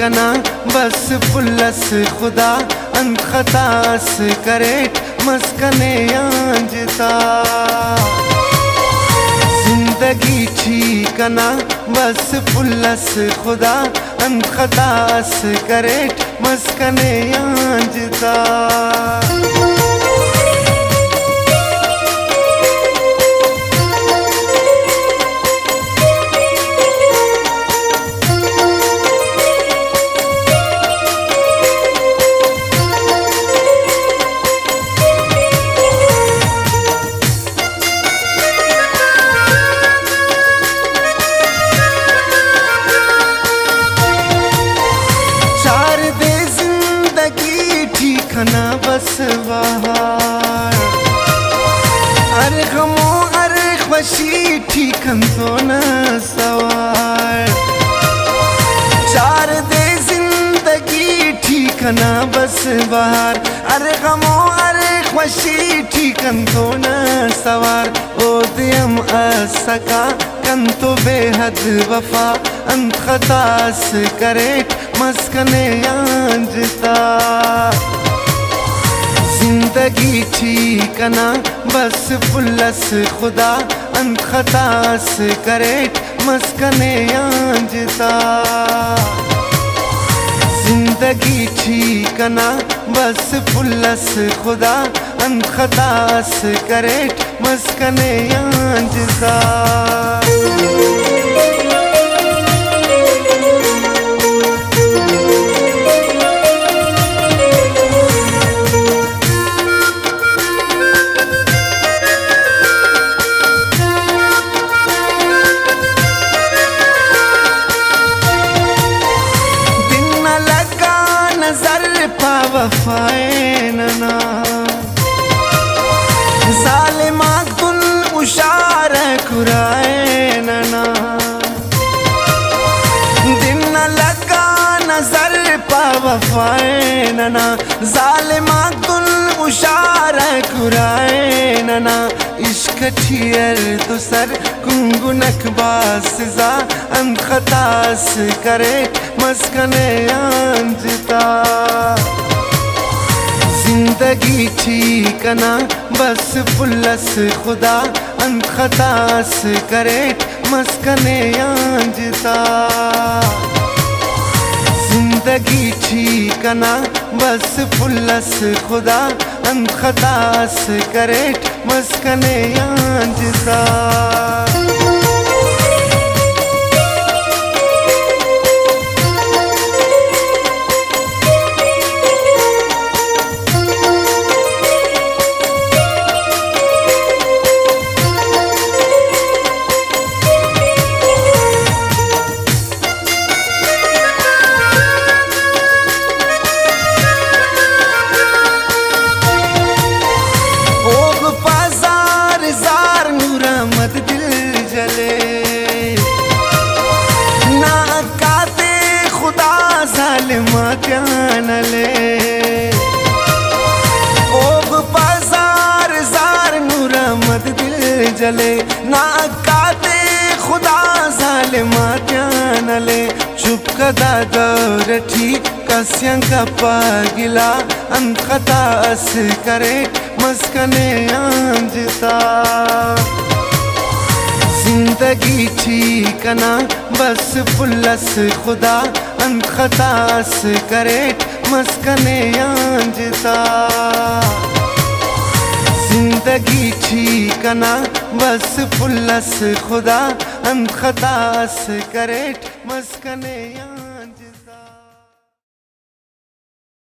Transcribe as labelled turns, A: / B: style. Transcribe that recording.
A: कना बस पुलस खुदा अंत खतास करेट मस्कने आंजता जिंदगी ठीकना बस पुलस खुदा अंत खतास करेट मस्कने आंजता खना बस बहार अरे गमो अरे खुशी ठीकन तो न सवार चार दे जिंदगी ठीकना बस बहार अरे गमो अरे खुशी ठीकन तो न सवार ओ दियम असका कन तो बेहद वफा अंत खतास करेट मस्कने आंजता जिंदगी ठीकना बस पुलस खुदा अंत खतास करेट मस्कने आंजता जिंदगी ठीकना बस पुलस खुदा अंत खतास करेट मस्कने आंजता वफाए नना जालिमा तुल उशार खुराए नना दिन न लगा नजर पा वफाए नना जालिमा तुल उशार खुराए नना इश्क ठियर तो सर गुनगुनक बासजा अंत खतास करे मस्कने आंजता जिंदगी ठीकना बस पुलस खुदा अंत खतास करेट मस्कने आंजता जिंदगी ठीकना बस पुलस खुदा अंत खतास करेट मस्कने आंजता ले ओग बाजार जार नूरमद दिल जले ना काते खुदा जालिमा त्यान ले चुप कदा दौर ठीक कस्यं का पागिला अंत खतास करे मस्कने आंजता जिंदगी ठीकना बस पुलस खुदा अंत खतास करेट मस्कने आंजता जिंदगी ठीकना बस पुलस खुदा अंत खतास करेट मस्कने आंजता।